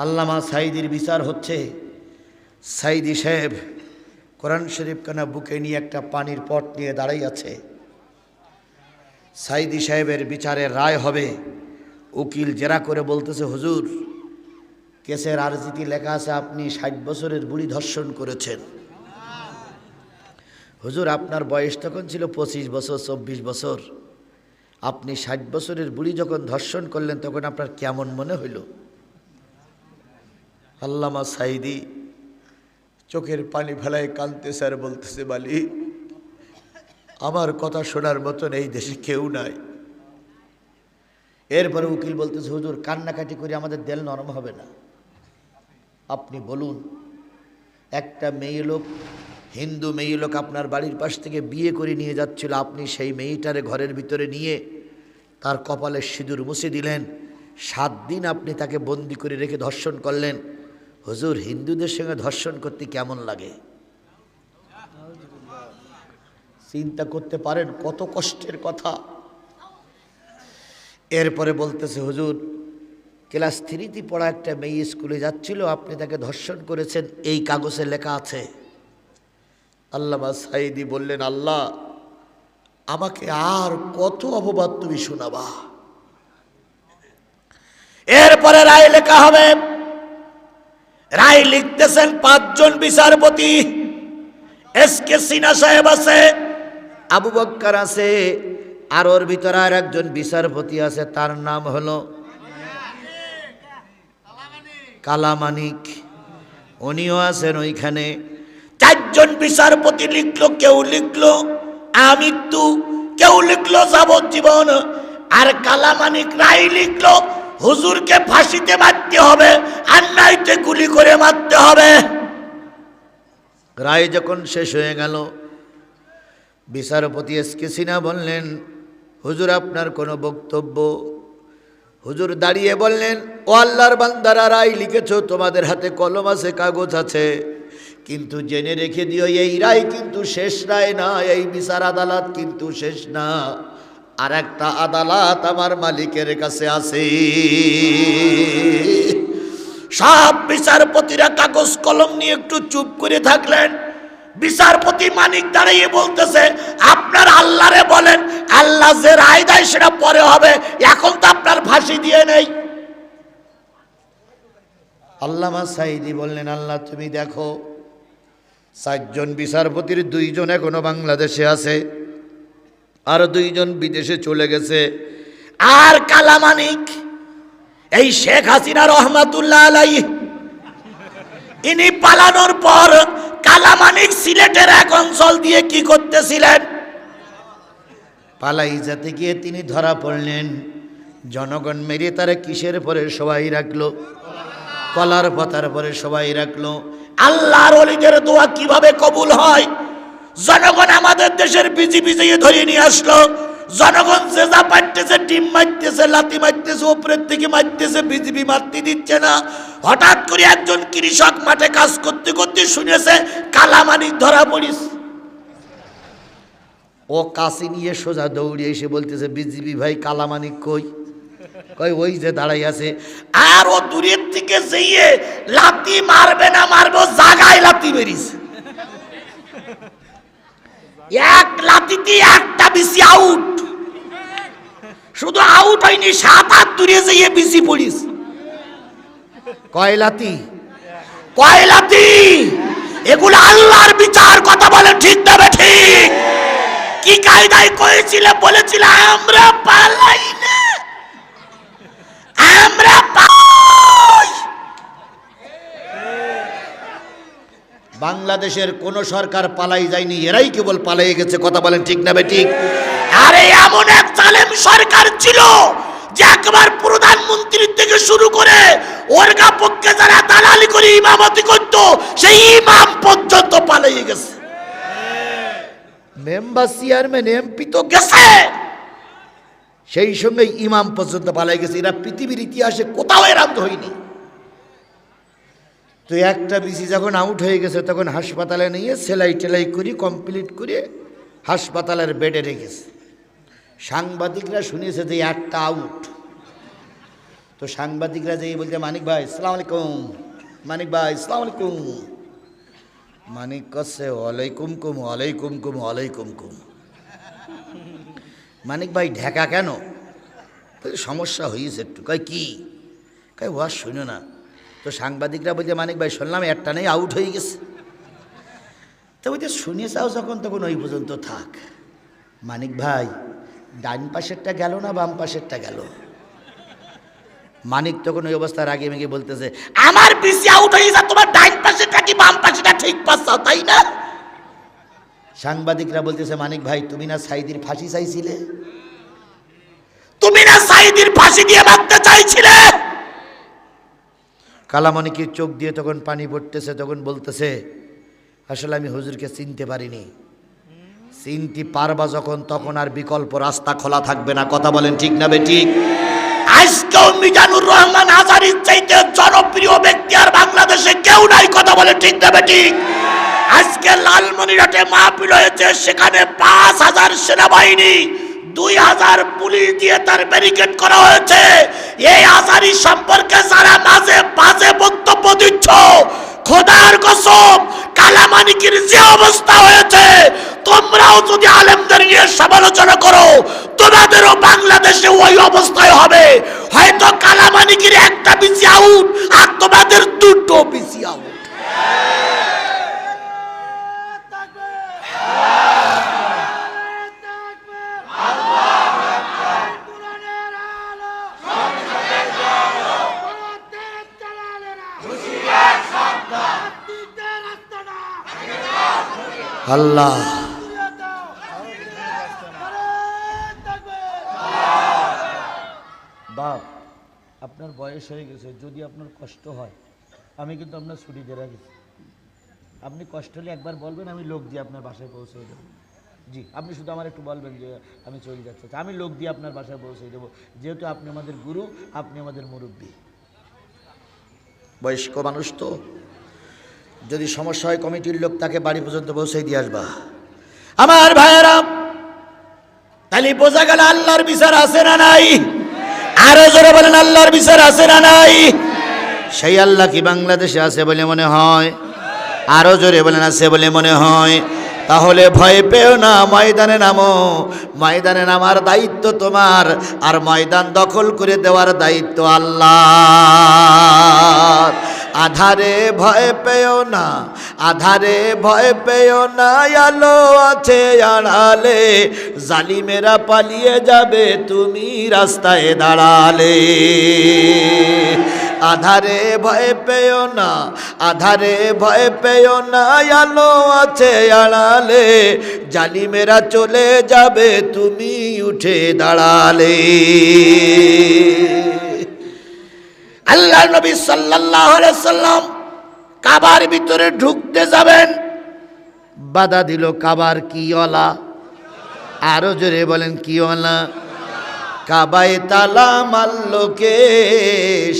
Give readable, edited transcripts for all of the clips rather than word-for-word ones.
আল্লামা সাঈদীর বিচার হচ্ছে। সাঈদী সাহেব কোরআন শরীফ কানা বুকে নিয়ে একটা পানির পট নিয়ে দাঁড়াই আছে। সাঈদী সাহেবের বিচারের রায় হবে। উকিল জেরা করে বলতেছে, হুজুর কেসের আরজিতে লেখা আছে আপনি 60 বছরের বুড়ি ধর্ষণ করেছেন। হুজুর আপনার বয়স তখন ছিল 25 বছর 24 বছর, আপনি 60 বছরের বুড়ি যখন ধর্ষণ করলেন তখন আপনার কেমন মনে হইল? আল্লামা সাঈদী চোখের পানি ফেলায় কাঁদতেছে আর বলতেছে, বালি আমার কথা শোনার মতন এই দেশে কেউ নাই। এরপরে উকিল বলতেছে, হুজুর কান্নাকাটি করে আমাদের দিল নরম হবে না। আপনি বলুন, একটা মেয়ে লোক, হিন্দু মেয়ে লোক আপনার বাড়ির পাশ থেকে বিয়ে করে নিয়ে যাচ্ছিল, আপনি সেই মেয়েটারে ঘরের ভিতরে নিয়ে তার কপালে সিঁদুর মুছে দিলেন, 7 দিন আপনি তাকে বন্দি করে রেখে ধর্ষণ করলেন। হুজুর হিন্দুদের সঙ্গে ধর্ষণ করতে কেমন লাগে? চিন্তা করতে পারেন কত কষ্টের কথা। এরপরে বলতেছে, হুজুর ক্লাস 3তে পড়া একটা মেয়ে স্কুলে যাচ্ছিল, আপনি তাকে ধর্ষণ করেছেন, এই কাগজে লেখা আছে। আল্লামা সাঈদী বললেন, আল্লাহ আমাকে আর কত অপবাদ তুমি শোনাবা? এরপরে রায় লেখা হবে। রায় লিখতেছেন 5 জন বিচারপতি। এসকে সিনহা সাহেব আছে, আবু বক্কর আছে, আর ওর ভিতরে আর একজন বিচারপতি আছে, তার নাম হলো কালামানিক, উনিও আছেন ওইখানে। 4 জন বিচারপতি লিখলো, কেউ লিখলো আমৃত্যু, কেউ লিখলো যাবজ্জীবন, আর কালামানিক রায় লিখলো হুজুরকে ফাঁসিতে মারতে হবে আর নাইতে গুলি করে মারতে হবে। রায় যখন শেষ হয়ে গেল, বিচারপতি এসকে সিনহা বললেন, হুজুর আপনার কোনো বক্তব্য? হুজুর দাঁড়িয়ে বললেন, ও আল্লাহর বান্দারা, রায় লিখেছো, তোমাদের হাতে কলম আছে, কাগজ আছে, কিন্তু জেনে রেখে দিও এই রায় কিন্তু শেষ রায় না, এই বিচার আদালত কিন্তু শেষ না, আর একটা আদালত আমার মালিকের কাছে আছে। সব বিচারপতিরা কাগজ কলম নিয়ে একটু চুপ করে থাকলেন। বিচারপতি মানিক দাঁড়িয়ে বলতেছে, আপনার আল্লাহরে বলেন, আল্লাহ যে রায় দেয় সেটা পরে হবে, এখন তো আপনার ফাঁসি দিয়ে নেই। আল্লামা সাঈদী বললেন, আল্লাহ তুমি দেখো, 4 জন বিচারপতির 2 জন এখনো বাংলাদেশে আছে, আর 2 জন বিদেশে চলে গেছে। আর কালামানিক, এই শেখ হাসিনা রহমাতুল্লাহ আলাইহি, ইনি পালানোর পর কালামানিক সিলেটের এক অঞ্চল দিয়ে কি করতেছিলেন? পালাই যেতে গিয়ে তিনি ধরা পড়লেন। জনগণ মেরে তারা কিসের পরে সবাই রাখলো? কলার পাতার পরে সবাই রাখলো। আল্লাহর ওলিদের দোয়া কিভাবে কবুল হয়? জনগণ আমাদের দেশের বিজিবি দিয়ে ধরে নিয়ে আসলো। জনগণ জেজা পাইতেছে, টিম মারতেছে, লাথি মারতেছে, উপরের থেকে মারতেছে, বিজিবি মারতে দিচ্ছে না। হঠাৎ করে একজন কৃষক মাঠে কাজ করতে করতে শুনেছে কালামানিক ধরা পড়িস। ও কাশি নিয়ে সোজা দৌড়ে এসে বলতেছে, বিজিবি ভাই কালামানিক কই? কই ওই যে দাঁড়াই আছে। আর ও দূরের থেকে যেয়ে লাথি মারবে না মারবো, জাগায় লাথি মেরিস। এক লাথিতে একটা বিসি আউট। শুধু আউট হয়নি, 7 হাত দূরে যেয়ে বিসি পড়িস। কয় লাথি? কয় লাথি? এগুলো আল্লাহর বিচার, কথা বলেন ঠিক না ঠিক? কি কায়দায় করেছিল? বলেছিল আমরা পালাই না, আমরা পাই। বাংলাদেশের কোন সরকার পালাই যায়নি, এরাই কেবল পালাই গেছে, কথা বলেন ঠিক না ঠিক? আরে এমন এক জালেম সরকার ছিল যে একবার প্রধানমন্ত্রী থেকে শুরু করে ওরগা পক্ষে যারা দালালি করে ইমামতি করত, সেই ইমাম পর্যন্ত পালিয়ে গেছে। মেম্বার, চেয়ারম্যান, এমপি তো গেছে, সেই সঙ্গে ইমাম পর্যন্ত পালিয়ে গেছে। এরা পৃথিবীর ইতিহাসে কোথাও এরকম হয়নি। তো একটা বিসি যখন আউট হয়ে গেছে তখন হাসপাতালে নিয়ে সেলাই টেলাই করে কমপ্লিট করে হাসপাতালের বেডে রেখেছে। সাংবাদিকরা শুনেছে যে একটা আউট। তো সাংবাদিকরা যেই বলছে মানিক ভাই আসসালামু আলাইকুম, মানিক ভাই আসসালামু আলাইকুম, মানিক কচ্ছে ওয়ালাইকুম কুম ওয়ালাইকুম কুম ওয়ালাইকুম কুম। মানিক ভাই ঢাকা কেন? সমস্যা হয়েছে একটু। কয় কি? কয় ওয়াজ শুনো না। তো সাংবাদিকরা বলছে মানিক ভাই শুনলাম একটা নেই আউট হয়ে গেছে। তো বলছে শুনে চাও যখন তখন ওই পর্যন্ত থাক। মানিক ভাই ডান পাশেরটা গেল না বাম পাশেরটা গেল? মানিক তখন ওই অবস্থার আগে মেগে বলতেছে আমার পিসি আউট হয়ে যা, তোমার ডান পাশেরটা কি বাম পাশেরটা ঠিক পাচ্ছাও তাই না? সাংবাদিকরা বলতেছে মানিক ভাই তুমি না সাইদির ফাঁসি চাইছিলে, তুমি না সাইদির ফাঁসি দিয়ে মারতে চাইছিলে? কালামণিকের চোখ দিয়ে তখন পানি পড়তেছে, তখন বলতেছে আসলে আমি হুজুরকে চিনতে পারিনি। চিনতে পারবা যখন তখন আর বিকল্প রাস্তা খোলা থাকবে না। কথা বলেন ঠিক না বেঠিক? আজকেও মিজানুর রহমান আজারির চাইতে জনপ্রিয় ব্যক্তি আর বাংলাদেশে কেউ নাই। কথা বলেন ঠিক না বেঠিক? আজকে লালমনিরহাটে মাহফিল হয়েছে, সেখানে ৫,০০০ সেনাবাহিনী ২,০০০ পুলিশ দিয়ে তার ব্যারিকেড করা হয়েছে। এই আজারি সম্পর্কে যারা মাঝে বাজে বক্তব্য দিচ্ছ, খোদার কসম কালামানিকের যে অবস্থা হয়েছে তোমরাও যদি আলেমদের নিয়ে সমালোচনা করো তোমাদেরও বাংলাদেশে ওই অবস্থায় হবে। হয়তো কালামানিকের একটা পিসি আউট আর তোমাদের দুটো পিসি আউট। আল্লাহ বাপ আপনার বয়স হয়ে গেছে, যদি আপনার কষ্ট হয় আমি কিন্তু আপনার ছুটি দিয়ে রাখি। আপনি কষ্ট হলে একবার বলবেন, আমি লোক দিয়ে আপনার বাসায় পৌঁছে দেবো। জি আপনি শুধু আমার একটু বলবেন যে আমি চলে যাচ্ছি, আমি লোক দিয়ে আপনার বাসায় পৌঁছে দেবো। যেহেতু আপনি আমাদের গুরু, আপনি আমাদের মুরব্বী, বয়স্ক মানুষ, তো যদি সমস্যা হয় কমিটির লোক তাকে বাড়ি পর্যন্ত পৌঁছে দিয়ে আসবা। আমার ভাইয়েরা তাহলে বোঝা গেল আল্লাহর বিচার আছে না নাই? আরো জোরে বলেন আল্লাহর বিচার আছে না নাই? সেই আল্লাহ কি বাংলাদেশে আছে বলে মনে হয়? আরো জোরে বলেন আছে বলে মনে হয়? তাহলে ভয় পেও না, ময়দানে নামো। ময়দানে নামার দায়িত্ব তোমার, আর ময়দান দখল করে দেওয়ার দায়িত্ব আল্লাহর। আধারে ভয় পেও না, আধারে ভয় পেও না, আলো আছে আড়ালে, জালিমেরা পালিয়ে যাবে তুমি রাস্তায় দাঁড়ালে। আধারে ভয় পেও না, আধারে ভয় পেও না, আলো আছে আড়ালে, জালিমেরা চলে যাবে তুমি উঠে দাঁড়ালে। আল্লাহ নবী সাল্লাল্লাহু আলাইহি সাল্লাম কাবার ভিতরে ঢুকতে যাবেন, বাধা দিল কাবার কিওয়ালা। আরো জোরে বলেন কিওয়ালা? কাবায় তালা মারলো কে?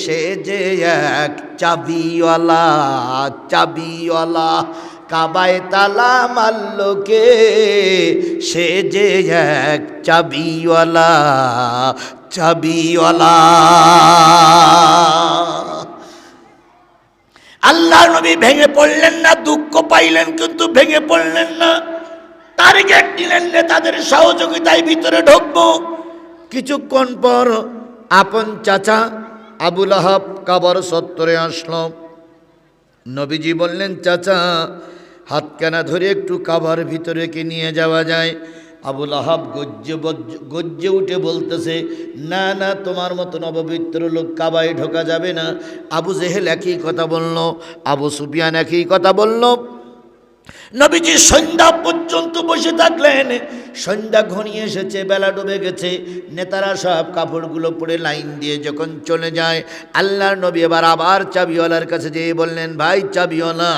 সে যে এক চাবিওয়ালা, চাবিওয়ালা। কাবায় তালা মারলো কে? সে যে এক চাবিওয়ালা, চাবিওয়ালা। আল্লাহ নবী ভেঙে পড়লেন না, দুঃখ পাইলেন কিন্তু ভেঙে পড়লেন না। টার্গেট নিলেন না, তাদের সহযোগিতায় ভিতরে ঢুকবো। কিছুক্ষণ পর আপন চাচা আবু লাহাব কাবার চত্বরে আসলো। নবীজি বললেন চাচা হাতখানা ধরে একটু কাবার ভিতরে কি নিয়ে যাওয়া যায়? আবু লাহাব গজ্জে উঠে বলতেছে না না, তোমার মতো অপবিত্র লোক কাবায় ঢোকা যাবে না। আবু জেহেল একই কথা বলল, আবু সুফিয়ান একই কথা বলল। নবীজি সন্ধ্যা পর্যন্ত বসে থাকলেন। সন্ধ্যা ঘনিয়ে এসেছে, বেলা ডুবে গেছে। নেতারা সব কাপড়গুলো পরে লাইন দিয়ে যখন চলে যায়, আল্লাহর নবী এবার আবার চাবিওয়ালার কাছে যেয়ে বললেন ভাই চাবিওয়ালা,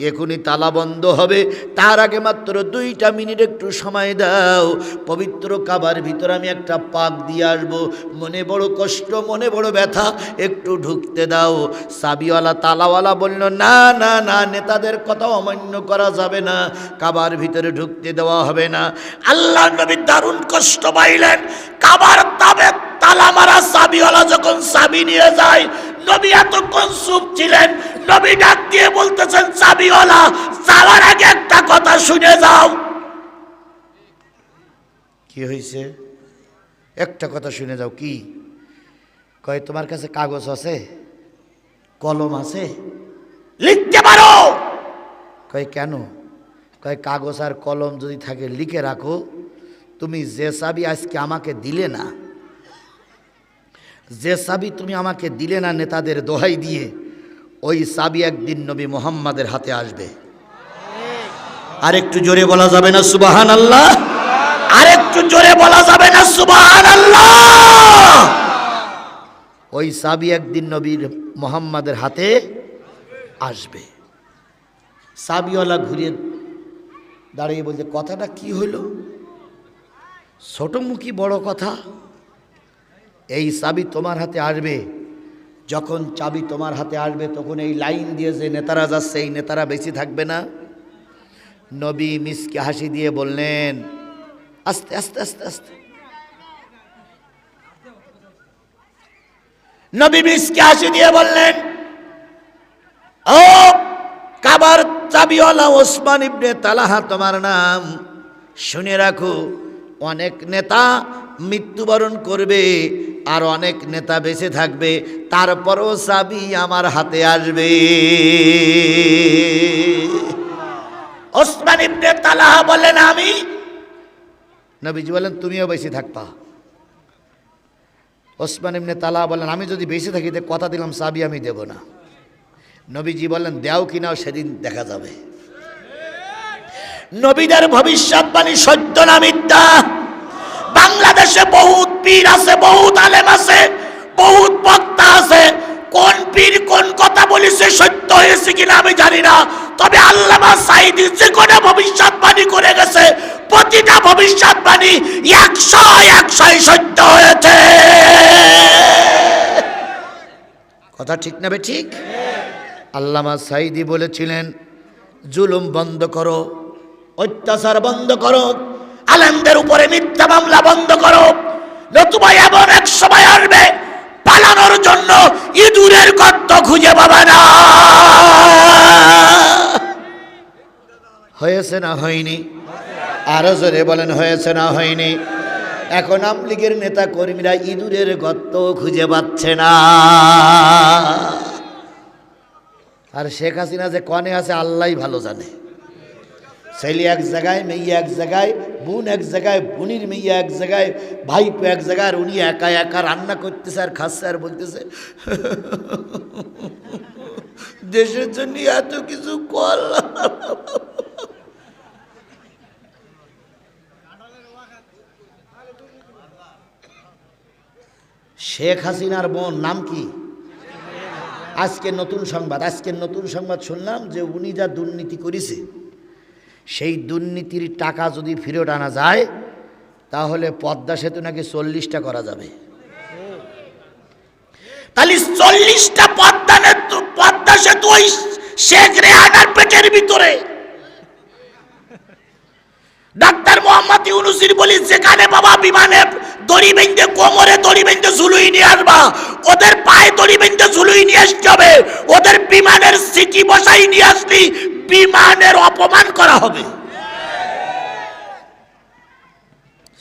এখনই তালা বন্ধ হবে, তার আগে মাত্র 2টা মিনিট একটু সময় দাও। পবিত্র কাবার ভিতরে আমি একটা পাক দিয়ে আসবো, মনে বড় কষ্ট, মনে বড় ব্যথা, একটু ঢুকতে দাও। চাবিওয়ালা তালাওয়ালা বলল না না না, নেতাদের কথা অমান্য করা যাবে না, কাবার ভিতরে ঢুকতে দেওয়া হবে না। আল্লাহ নবী দারুণ কষ্ট পাইলেন। কাবার তালামারা চাবিওয়ালা যখন চাবি নিয়ে যায়, নবী এতক্ষণ চুপ ছিলেন। নবী ডাক দিয়ে বলতেছেন, চাবিওয়ালা, যাওয়ার আগে একটা কথা শুনে যাও। কি হয়েছে? একটা কথা শুনে যাও। কি? কয়, তোমার কাছে কাগজ আছে, কলম আছে, লিখতে পারো? কয়, কেন? কয়, কাগজ আর কলম যদি থাকে লিখে রাখো, তুমি যে চাবি আজকে আমাকে দিলে না, যে চাবি তুমি আমাকে দিলে না নেতাদের দোহাই দিয়ে, ওই চাবি একদিন নবী মুহাম্মাদের হাতে আসবে। আর একটু জোরে বলা যাবে না সুবহানাল্লাহ? আর একটু জোরে বলা যাবে না সুবহানাল্লাহ? ওই চাবি একদিন নবীর মুহাম্মাদের হাতে আসবে। চাবিওয়ালা ঘুরিয়ে দাঁড়িয়ে বলছে, কথাটা কি হইল? ছোট মুখী বড় কথা। এই চাবি তোমার হাতে আসবে, যখন চাবি তোমার হাতে আসবে তখন এই লাইন দিয়ে যে নেতারা যাচ্ছে, এই নেতারা বেশি থাকবে না। নবী মিসকে হাসি দিয়ে বললেন, আস্তে আস্তে আস্তে আস্তে। নবী মিসকে হাসি দিয়ে বললেন, ও কাবার চাবিওয়ালা ওসমান ইবনে তালহা তোমার নাম, শুনে রাখো, অনেক নেতা মৃত্যুবরণ করবে আর অনেক নেতা বেঁচে থাকবে, তারপরও চাবি আমার হাতে আসবে। ওসমান ইবনে তালহা বলেন, আমি? নবীজি বলেন, তুমিও বেঁচে থাকবা। ওসমান ইবনে তালহা বলেন, আমি যদি বেঁচে থাকি তো কথা দিলাম চাবি আমি দেব না। নবীজি বলেন, দেও কিনাও সেদিন দেখা যাবে। নবীদের ভবিষ্যৎবাণী সত্য না মিথ্যা? বাংলাদেশে বহুত পীর আছে, বহুত আলেম আছে, বহুত বক্তা আছে। কোন পীর কোন কথা বলেছে সত্য হয়েছে কিনা আমি জানি না, তবে আল্লামা সাঈদী যে কোন ভবিষ্যৎবাণী করে গেছে, প্রতিটা ভবিষ্যৎবাণী 100% সত্য হয়েছে। কথা ঠিক না ঠিক? আল্লামা সাঈদী বলেছিলেন, জুলুম বন্ধ করো, অত্যাচার বন্ধ করো, আলেমদের উপরে মিথ্যা মামলা বন্ধ করো, নতুবা এমন এক সময় আসবে পালানোর জন্য ইঁদুরের গর্ত খুঁজে পাবে না। হয়েছে না হয়নি? আরো জোরে বলেন, হয়েছে না হয়নি? এখন আওয়ামী লীগের নেতা কর্মীরা ইঁদুরের গর্ত খুঁজে পাচ্ছে না। আর শেখ হাসিনা যে কনে আছে আল্লাহই ভালো জানে। ছেলে এক জায়গায়, মেয়ে এক জায়গায়, বোন এক জায়গায়, বোনের মেয়ে এক জায়গায়, ভাইপো এক জায়গায়, আর উনি একা একা রান্না করতেছে আর খাচ্ছে আর বলতেছে, দেশের জন্য এত কিছু করলাম। শেখ হাসিনার বোন নাম কি? আজকের নতুন সংবাদ শুনলাম যে উনি যা দুর্নীতি করেছে, সেই দুর্নীতির টাকা যদি ফেরত আনা যায় তাহলে পদ্মা সেতু নাকি 40টা করা যাবে। তাহলে 40টা পদ্মা সেতু ওই শেখ রেহানার পেটের ভিতরে। ডাক্তার মোহাম্মদ ইউনূসের বলি, যেখানে বাবা বিমানে দড়ি বেঁধে, কোমরে দড়ি বেঁধে ঝুলুই নিয়ে আসবা, ওদের পায়ে দড়ি বেঁধে ঝুলুই নিয়ে আসতে হবে। ওদের বিমানের সিটি বসাই নিয়ে আসলি বিমানের অপমান করা হবে।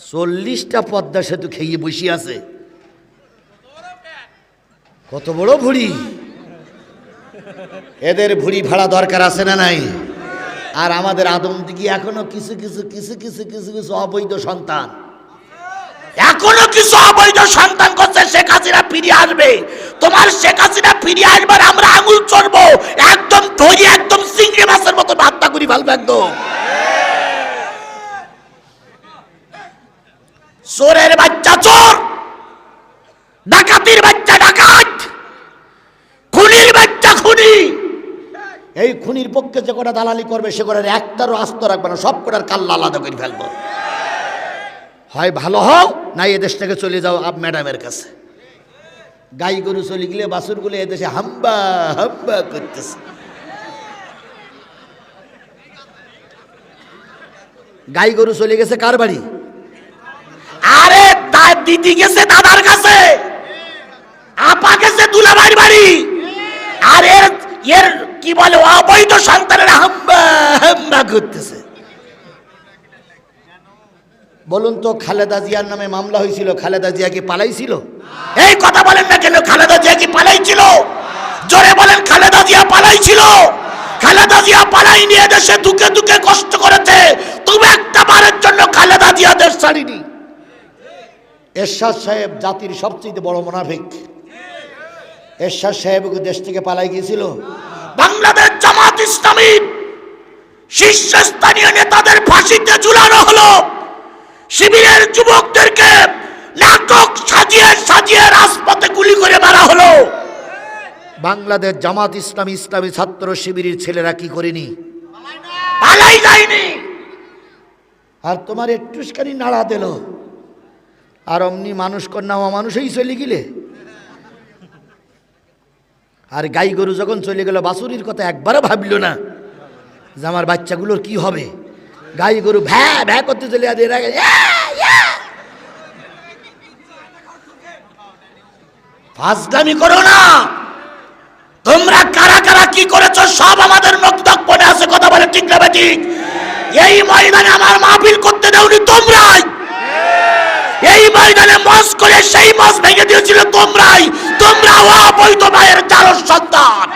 40টা পদ্মা সেতু খেয়ে বসে আছে। কত বড় ভুড়ি! এদের ভুড়ি ভাড়া দরকার আছে না নাই? আর আমাদের আদম দিকে এখনো কিছু কিছু কিছু কিছু কিছু কিছু অবৈধ সন্তান, এখনো কিছু অবৈধ সন্তান করছে। শেখ হাসিনা ফিরে আসবে, তোমার শেখ হাসিনা ফিরে আসবার আমরা আঙুল চড়বো, একদম ধরি, একদম চিংড়ি মাছের মতো হত্যা করি ফেলবো একদম। চোরের বাচ্চা চোর, ডাকাতির বাচ্চা ডাকাত, খুনির বাচ্চা খুনি। এই খুনির পক্ষে যে কটা দালালি করবে সে কটার একটারও আস্ত রাখবে না, সব কটার কাল্লা আলাদা করে ফেলবো। হয় ভালো হও, না এদেশ থেকে চলে যাও আপ ম্যাডামের কাছে। গাই গরু চলে গেলে বাছুরগুলো এদেশে হাম্বা হাম্বা করতেছে। গাই গরু চলে গেছে কার বাড়ি? আরে আর দিদি গেছে দাদার কাছে, আপা গেছে দুলাভাইয়ের বাড়ি, আর এর এর কি বলে অবৈধ সন্তানের হাম্বা হাম্বা করতেছে। বলুন তো, খালেদা জিয়ার নামে মামলা হয়েছিল, খালেদা জিয়া কি পালাইছিল? এই কথা বলেন না কেন? খালেদা জিয়া কি পালাইছিল? জোরে বলেন, খালেদা জিয়া পালাইছিল? খালেদা জিয়া পালাই নিয়ে দেশে দুঃখে দুঃখে কষ্ট করেছে, তুমি একটা বারের জন্য খালেদা জিয়া দেশ ছাড়িনি। এরশাদ সাহেব জাতির সবচেয়ে বড় মুনাফিক। এরশাদ সাহেব দেশ থেকে পালাই গিয়েছিল। বাংলাদেশ জামাত ইসলামী শীর্ষস্থানীয় নেতাদের ফাঁসিতে ঝুলানো হলো, শিবিরের যুবকদেরকে নাটক সাজিয়ে সাজিয়ে রাজপথে গুলি করে মারা হলো। বাংলাদেশ জামাত ইসলামী ইসলামী ছাত্র শিবিরের ছেলেরা কি করেনি? পালাই যায়নি। আর তোমার একটুখানি নাড়া দিল, আর অমনি মানুষ কন্যা মানুষই চলে গেলে। আর গাই গরু যখন চলে গেল, বাছুরির কথা একবারও ভাবল না যে আমার বাচ্চাগুলোর কি হবে। গাই গরু ভ্যা ভ্যা করতে চলে ফাজলামি করো না। তোমরা কারা কারা কি করেছো সব আমাদের নক্তব্যে আছে, কথা বলে ঠিক না ঠিক? এই ময়দানে আমার মাহফিল করতে দেওনি তোমরাই, এই ময়দানে মজ করে সেই মজ ভেঙে দিয়েছিল তোমরাই। তোমরা অবৈধ ভাইয়ের জারস সন্তান।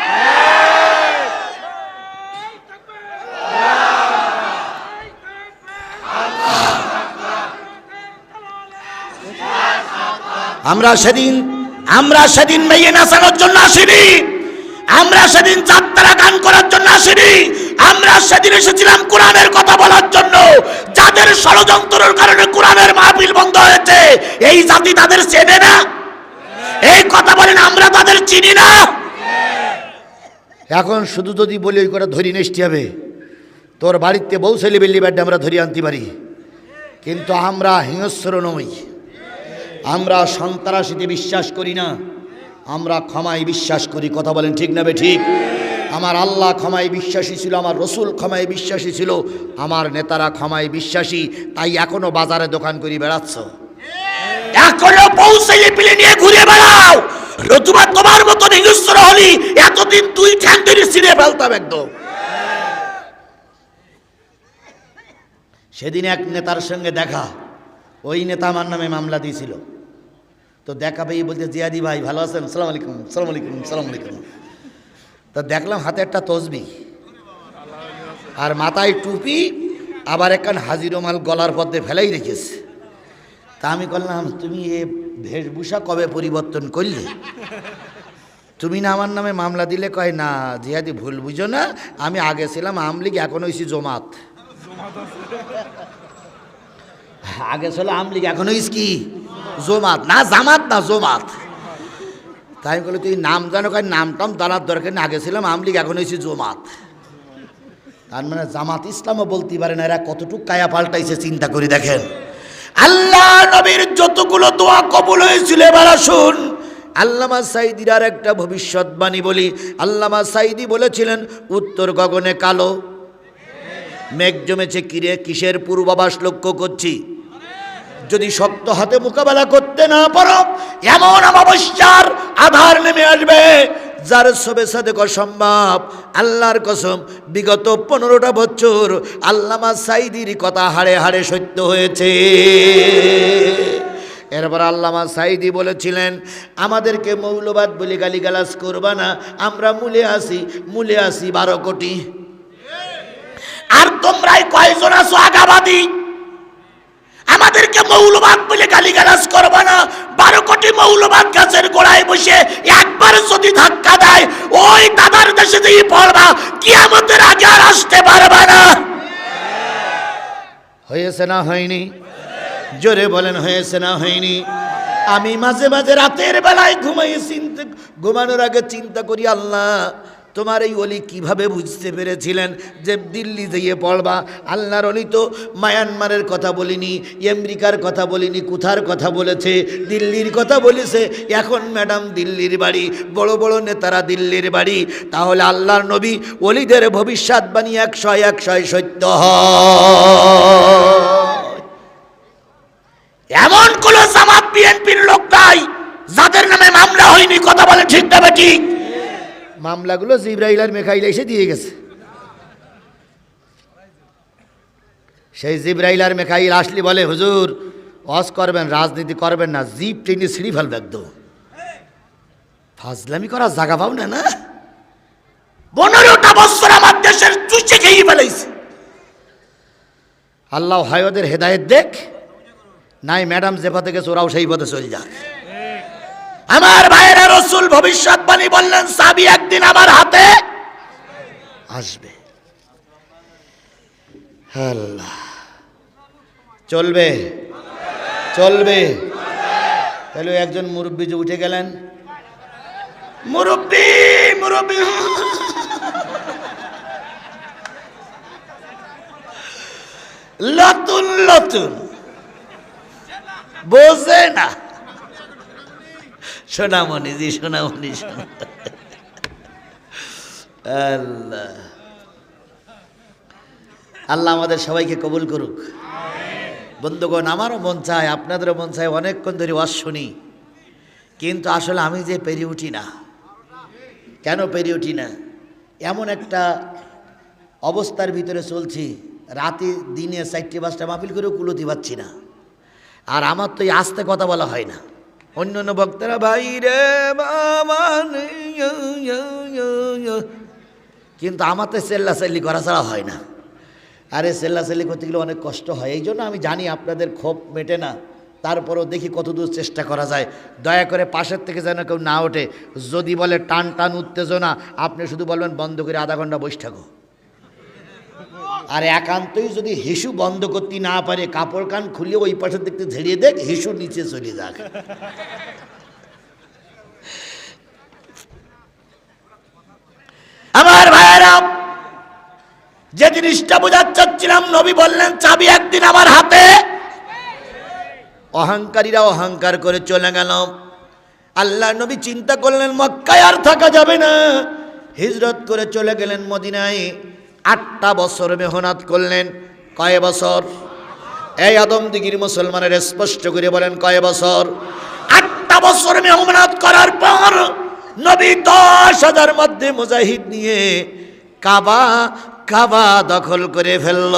আমরা সেদিন মেয়ে নাচানোর জন্য আসিনি, আমরা সেদিন যাত্রা গান করার জন্য আসিনি, আমরা সেদিন এসেছিলাম কোরআনের কথা বলার জন্য। যাদের ষড়যন্ত্রের কারণে কোরআনের মাহফিল বন্ধ হয়েছে, এই জাতি তাদের চেনে না? এই কথা বলেন, আমরা তাদের চিনি না। এখন শুধু যদি বলি ওই করে ধরি নেসতে হবে, তোর বাড়িতে বউ ছেলে বেল্লি ব্যাডে আমরা ধরি আনতে পারি, কিন্তু আমরা হিংস্র নই, আমরা সন্ত্রাসীতে বিশ্বাস করি না, আমরা ক্ষমায় বিশ্বাস করি। কথা বলেন ঠিক না বে ঠিক? আমার আল্লাহ ক্ষমায় বিশ্বাসী ছিল, আমার রসুল ক্ষমায় বিশ্বাসী ছিল, আমার নেতারা ক্ষমায় বিশ্বাসী, তাই এখনো বাজারে দোকান করে বেড়াচ্ছ, এখনো পৌঁছে পিলে নিয়ে ঘুরে বেড়াও। রতুবা তোমার মতন হিংস্র হলি এতদিন তুই ঠ্যাং ধরে ছিঁড়ে ফেলতাম একদম। সেদিন এক নেতার সঙ্গে দেখা, ওই নেতা আমার নামে মামলা দিয়েছিল। তো দেখা পেয়ে বলতে, জিয়াদি ভাই ভালো আছেন? সালাম আলাইকুম। সালাম আলাইকুম। সালাম আলাইকুম। তো দেখলাম হাতে একটা তসবি আর মাথায় টুপি, আবার একখান হাজির মাল গলার পথে ফেলাই রেখেছে। তা আমি বললাম, তুমি এ বেশভূষা কবে পরিবর্তন করলে? তুমি না আমার নামে মামলা দিলে? কয় না জিয়াদি ভুল বুঝো না, আমি আগে ছিলাম আওয়ামী লীগ, এখন হয়েছি জমাত। আগে ছিল আওয়ামী লীগ, এখন হয়েছি কি জমাত, না জামাত না জমাত। তাই বলে তুই নাম জানো? কয় নামটাম জানার দরকার নেই, আগে ছিলাম আওয়ামী লীগ, এখন হয়েছি জমাত। তার মানে জামাত ইসলামও বলতে পারে না, এরা কতটুকু কায়া পাল্টাইছে চিন্তা করে দেখেন। আল্লাহ নবীর যতগুলো দোয়া কবুল হয়েছিল, এবার আসুন আল্লামা সাইদির আর একটা ভবিষ্যৎবাণী বলি। আল্লামা সাইদি বলেছিলেন, উত্তর গগনে কালো মেঘ জমেছে, কিরে কিসের পূর্বাভাস লক্ষ্য করছি? যদি শক্ত হাতে মোকাবেলা করতে না পারো, এমন অমাবস্যার আধার নেমে আসবে যার সবে সাদেক অসম্ভব। আল্লাহর কসম, বিগত 15টা বছর আল্লামা সাইদির কথা হাড়ে হাড়ে সত্য হয়েছে। এরপর আল্লামা সাইদি বলেছিলেন, আমাদেরকে মৌলবাদ বলে গালিগালাজ করবা না, আমরা মূলে আসি 12 কোটি। আর তোমরাই কয়জন আছো আগাবাদী? আমাদেরকে মৌলবাদ বলে গালিগালাজ করবা না। 12 কোটি মৌলবাদ গাছের গোড়ায় বসে একবার যদি ধাক্কা দেয়, ওই দাদার দেশে দিয়ে পড়বা, কিয়ামতের আগে আর আসতে পারবা না। হয়েছে না হয়নি? জোরে বলেন, হয়েছে না হয়নি? আমি মাঝে মাঝে রাতের বেলায় ঘুমানোর আগে চিন্তা করি, আল্লাহ তোমার এই অলি কিভাবে বুঝতে পেরেছিলেন যে দিল্লি যেয়ে পড়বা? আল্লাহর অলি তো মায়ানমারের কথা বলিনি, আমেরিকার কথা বলিনি, কোথার কথা বলেছে? দিল্লির কথা বলেছে। এখন ম্যাডাম দিল্লির বাড়ি, বড় বড় নেতারা দিল্লির বাড়ি। তাহলে আল্লাহর নবী অলিদের ভবিষ্যৎবাণী 100 সত্য হয়। এমন কোন জামাত বিএনপির লোক নাই যাদের নামে মামলা হয়নি। কথা বলে ঠিক না ঠিক? মামলাগুলো জিবরাইল আর মিকাইল এসে দিয়ে গেছে। সেই জিবরাইল আর মিকাইল আসলি বলে, হুজুর ওয়াজ করবেন, রাজনীতি করবেন না, জিপ টেনে ছিঁড়ি ফেলবে একদম। ফাজলামি করার জায়গা পাও না। না 15টা বছর আমার দেশের চুষে খেয়ে ফেলাইছে। আল্লাহ হয় ওদের হেদায়েত দেখ, নাই ম্যাডাম যে পথে গেছে ওরাও সেই পথে চলে যাক। আমার ভাইয়েরা, রাসূল ভবিষ্যৎবাণী বললেন চাবি একদিন আমার হাতে আসবে। আল্লাহ চলবে চলবে। তাহলে একজন মুরব্বী যে উঠে গেলেন, মুরব্বী মুরব্বী লতুন লতুন বোঝে না। সোনামণি জি, সোনামণি। আল্লাহ আল্লাহ আমাদের সবাইকে কবুল করুক। বন্ধুগণ, আমারও মন চায়, আপনাদেরও মন চায় অনেকক্ষণ ধরে ওয়াজ শুনি, কিন্তু আসলে আমি যে পেরে উঠি না। কেন পেরে উঠি না? এমন একটা অবস্থার ভিতরে চলছি, রাতে দিনে 4-5টা মাহফিল করেও কুলতি পাচ্ছি না। আর আমার তো এই আস্তে কথা বলা হয় না। অন্য অন্য বক্তারা ভাই রে বাবা, কিন্তু আমার তো চেল্লাচাল্লি করা ছাড়া হয় না। আরে চেল্লাচাল্লি করতে গেলে অনেক কষ্ট হয়। এই জন্য আমি জানি আপনাদের ক্ষোভ মেটে না, তারপরও দেখি কতদূর চেষ্টা করা যায়। দয়া করে পাশের থেকে যেন কেউ না ওঠে। যদি বলে টান টান উত্তেজনা, আপনি শুধু বলবেন বন্ধ করে আধা ঘন্টা বসে থাকো। আর একান্তই যদি হিসু বন্ধ করতে না পারে, কাপড় কান খুলে ওই পাশের দিকতে ঝেড়িয়ে দেখ, হিসু নিচে চলে যাক। আমার ভাইয়েরা, যে জিনিসটা বোঝাতে চাচ্ছিলাম, নবী বললেন চাবি একদিন আমার হাতে। অহংকারীরা অহংকার করে চলে গেল। আল্লাহ নবী চিন্তা করলেন মক্কায় আর থাকা যাবে না, হিজরত করে চলে গেলেন মদিনায়। 8টা বছর মেহনত করলেন। কয় বছর? এই আদমদিগির মুসলমানের স্পষ্ট করে বলেন কয় বছর? 8টা বছর মেহনত করার পর নবী 10,000 মধ্যে মুজাহিদ নিয়ে কাবা দখল করে ফেলল।